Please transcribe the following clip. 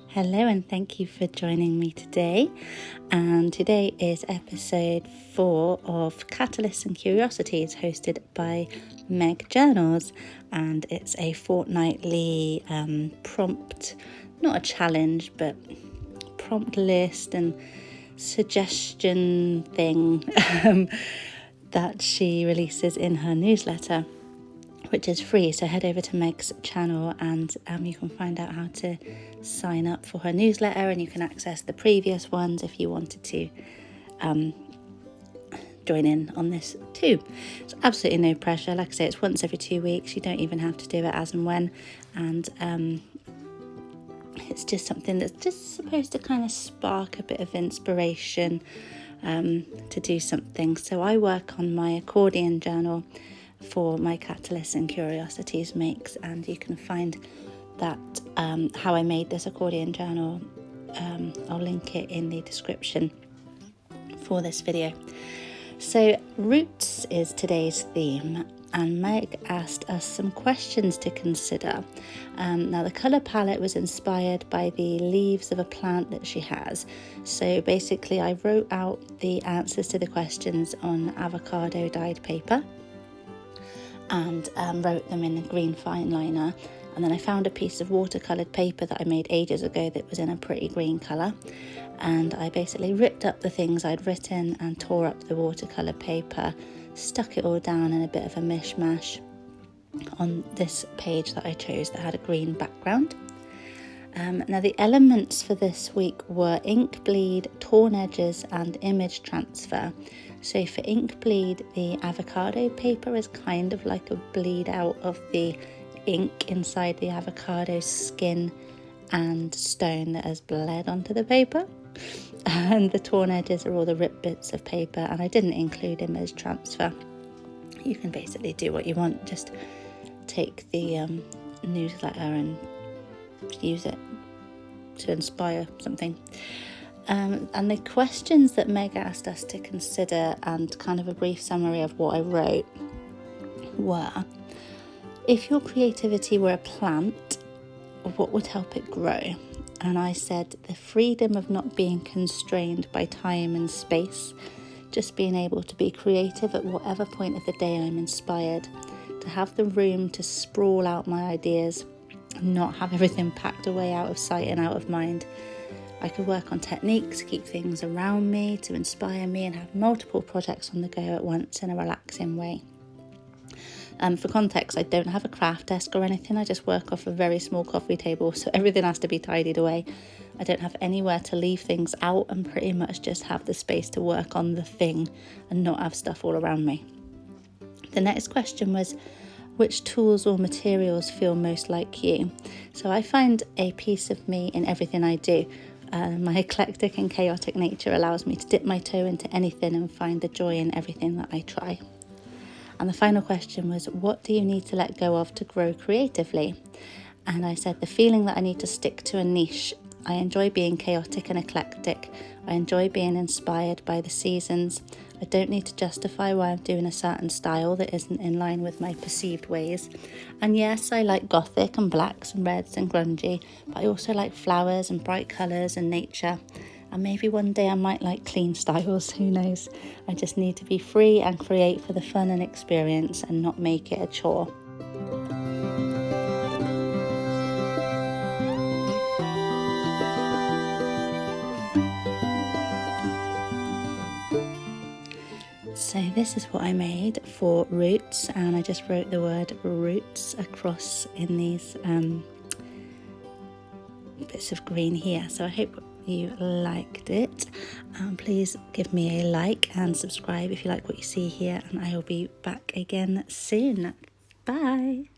Hello and thank you for joining me today. And today is episode 4 of Catalysts and Curiosities, hosted by Meg Journals. And it's a fortnightly prompt, not a challenge, but prompt list and suggestion thing that she releases in her newsletter, which is free. So head over to Meg's channel and you can find out how to sign up for her newsletter, and you can access the previous ones if you wanted to join in on this too. It's absolutely no pressure. Like I say, it's once every 2 weeks. You don't even have to do it as and when, and it's just something that's just supposed to kind of spark a bit of inspiration to do something. So I work on my Accordion journal for my Catalysts and Curiosities makes, and you can find that how I made this Accordion journal. I'll link it in the description for this video. So roots is today's theme, and Meg asked us some questions to consider. Now the colour palette was inspired by the leaves of a plant that she has. So basically I wrote out the answers to the questions on avocado dyed paper and wrote them in a green fine liner. And then I found a piece of watercoloured paper that I made ages ago that was in a pretty green colour. And I basically ripped up the things I'd written and tore up the watercolour paper, stuck it all down in a bit of a mishmash on this page that I chose that had a green background. Now the elements for this week were ink bleed, torn edges and image transfer. So for ink bleed, the avocado paper is kind of like a bleed out of the ink inside the avocado skin and stone that has bled onto the paper. And the torn edges are all the ripped bits of paper, and I didn't include image transfer. You can basically do what you want, just take the newsletter and use it to inspire something. And the questions that Meg asked us to consider, and kind of a brief summary of what I wrote, were: if your creativity were a plant, what would help it grow? And I said the freedom of not being constrained by time and space, just being able to be creative at whatever point of the day I'm inspired, to have the room to sprawl out my ideas and not have everything packed away out of sight and out of mind. I could work on techniques, keep things around me to inspire me, and have multiple projects on the go at once in a relaxing way. For context, I don't have a craft desk or anything. I just work off a very small coffee table, so everything has to be tidied away. I don't have anywhere to leave things out, and pretty much just have the space to work on the thing and not have stuff all around me. The next question was, which tools or materials feel most like you? So I find a piece of me in everything I do. My eclectic and chaotic nature allows me to dip my toe into anything and find the joy in everything that I try. And the final question was, what do you need to let go of to grow creatively? And I said the feeling that I need to stick to a niche. I enjoy being chaotic and eclectic. I enjoy being inspired by the seasons. I don't need to justify why I'm doing a certain style that isn't in line with my perceived ways. And yes, I like gothic and blacks and reds and grungy, but I also like flowers and bright colours and nature. And maybe one day I might like clean styles, who knows? I just need to be free and create for the fun and experience and not make it a chore. So this is what I made for roots, and I just wrote the word roots across in these bits of green here. So I hope you liked it. Please give me a like and subscribe if you like what you see here, and I will be back again soon. Bye.